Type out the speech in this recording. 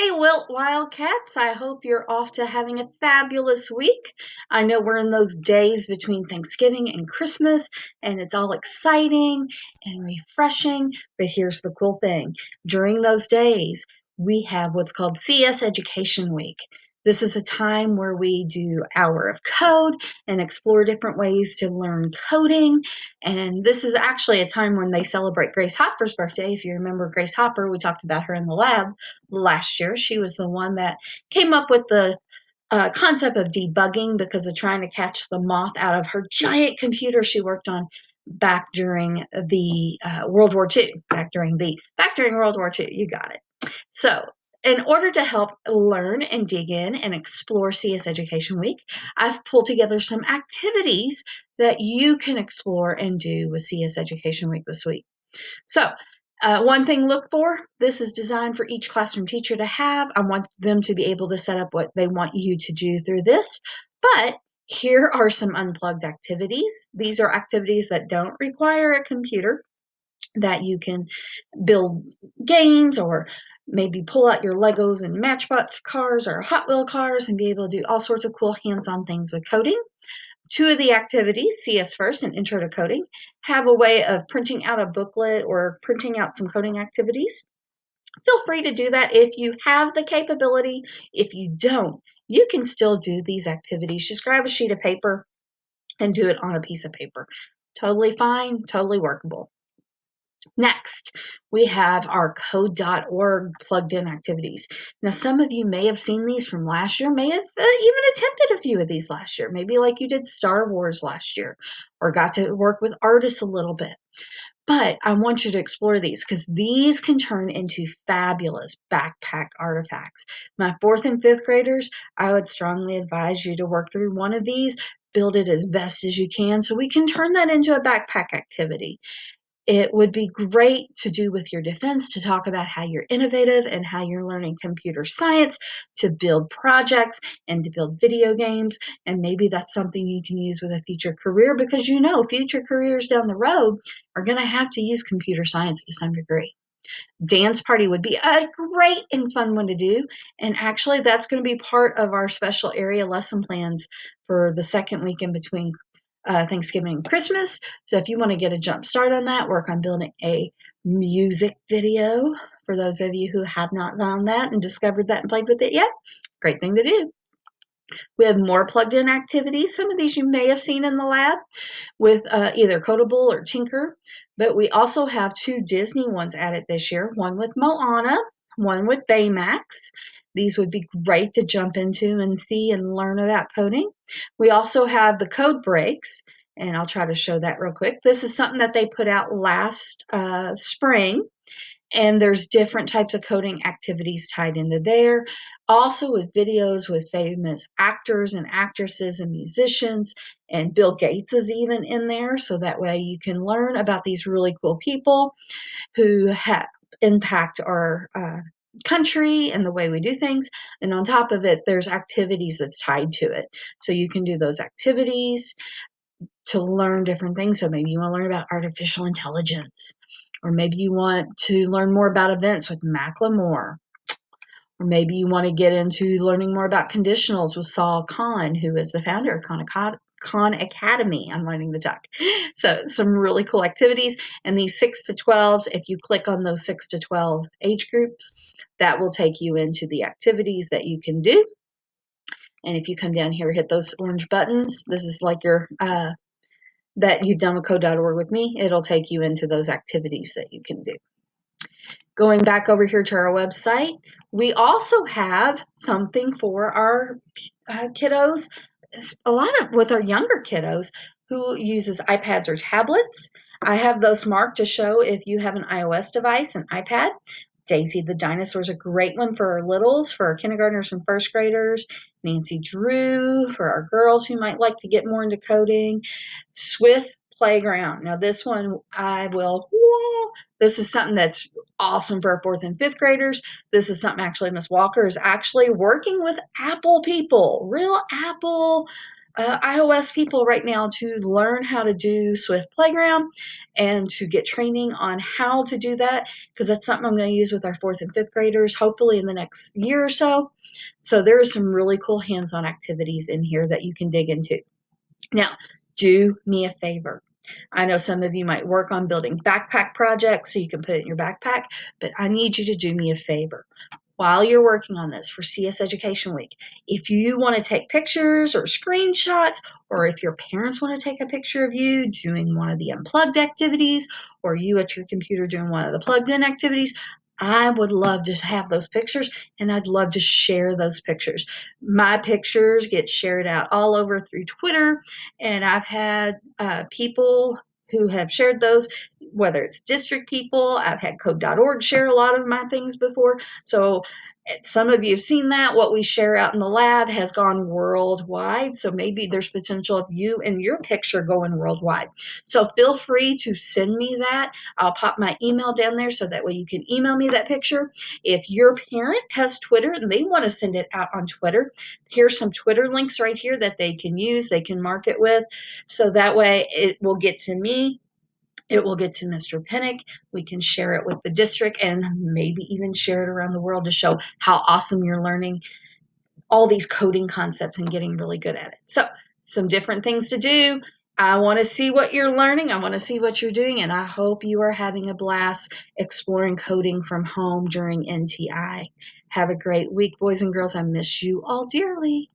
Hey, Wilt Wildcats. I hope you're off to having a fabulous week. I know we're in those days between Thanksgiving and Christmas, and it's all exciting and refreshing. But here's the cool thing during those days, we have what's called CS Education Week. This is a time where we do Hour of Code and explore different ways to learn coding. And this is actually a time when they celebrate Grace Hopper's birthday. If you remember Grace Hopper, we talked about her in the lab last year. She was the one that came up with the concept of debugging because of trying to catch the moth out of her giant computer she worked on back during the World War II. Back during World War II. You got it. So, in order to help learn and dig in and explore CS Education Week, I've pulled together some activities that you can explore and do with CS Education Week this week. So, one thing look for, this is designed for each classroom teacher to have. I want them to be able to set up what they want you to do through this. But here are some unplugged activities. These are activities that don't require a computer, that you can build games or maybe pull out your Legos and Matchbox cars or Hot Wheel cars and be able to do all sorts of cool hands-on things with coding. Two of the activities, CS First and Intro to Coding, have a way of printing out a booklet or printing out some coding activities. Feel free to do that if you have the capability. If you don't, you can still do these activities. Just grab a sheet of paper and do it on a piece of paper. Totally fine, totally workable. Next, we have our code.org plugged in activities. Now, some of you may have seen these from last year, may have even attempted a few of these last year, maybe like you did Star Wars last year or got to work with artists a little bit. But I want you to explore these because these can turn into fabulous backpack artifacts. My fourth and fifth graders, I would strongly advise you to work through one of these, build it as best as you can so we can turn that into a backpack activity. It would be great to do with your defense to talk about how you're innovative and how you're learning computer science to build projects and to build video games. And maybe that's something you can use with a future career because you know future careers down the road are going to have to use computer science to some degree. Dance party would be a great and fun one to do. And actually, that's going to be part of our special area lesson plans for the second week in between Thanksgiving and Christmas. So if you want to get a jump start on that, work on building a music video for those of you who have not found that and discovered that and played with it yet. Great thing to do. We have more plugged in activities. Some of these you may have seen in the lab with either Codable or Tinker, but we also have two Disney ones added this year, one with Moana, one with Baymax. These would be great to jump into and see and learn about coding. We also have the code breaks, and I'll try to show that real quick. This is something that they put out last spring, and there's different types of coding activities tied into there. Also with videos with famous actors and actresses and musicians, and Bill Gates is even in there, so that way you can learn about these really cool people who have impact our country and the way we do things. And on top of it, there's activities that's tied to it. So you can do those activities to learn different things. So maybe you want to learn about artificial intelligence, or maybe you want to learn more about events with Macklemore, or maybe you want to get into learning more about conditionals with Saul Khan, who is the founder of Khan Academy. I'm learning to talk. So some really cool activities. And these 6 to 12s, if you click on those 6 to 12 age groups, that will take you into the activities that you can do. And if you come down here, hit those orange buttons, this is like your that you've done with code.org with me, it'll take you into those activities that you can do. Going back over here to our website, we also have something for our kiddos, a lot of with our younger kiddos who uses iPads or tablets. I have those marked to show if you have an iOS device, an iPad. Daisy the Dinosaur is a great one for our littles, for our kindergartners and first graders. Nancy Drew for our girls who might like to get more into coding. Swift Playground. Now this one this is something that's awesome for our fourth and fifth graders. This is something actually Miss Walker is actually working with Apple people, real Apple iOS people right now to learn how to do Swift Playground and to get training on how to do that, because that's something I'm going to use with our 4th and 5th graders, hopefully in the next year or so. So there are some really cool hands-on activities in here that you can dig into. Now, do me a favor. I know some of you might work on building backpack projects so you can put it in your backpack, but I need you to do me a favor. While you're working on this for CS Education Week, if you want to take pictures or screenshots, or if your parents want to take a picture of you doing one of the unplugged activities, or you at your computer doing one of the plugged in activities, I would love to have those pictures, and I'd love to share those pictures. My pictures get shared out all over through Twitter, and I've had people who have shared those, whether it's district people. I've had code.org share a lot of my things before. So some of you have seen that. What we share out in the lab has gone worldwide. So maybe there's potential of you and your picture going worldwide. So feel free to send me that. I'll pop my email down there so that way you can email me that picture. If your parent has Twitter and they want to send it out on Twitter, here's some Twitter links right here that they can use, they can mark it with. So that way it will get to me. It will get to Mr. Pinnock. We can share it with the district and maybe even share it around the world to show how awesome you're learning all these coding concepts and getting really good at it. So some different things to do. I want to see what you're learning. I want to see what you're doing. And I hope you are having a blast exploring coding from home during NTI. Have a great week, boys and girls. I miss you all dearly.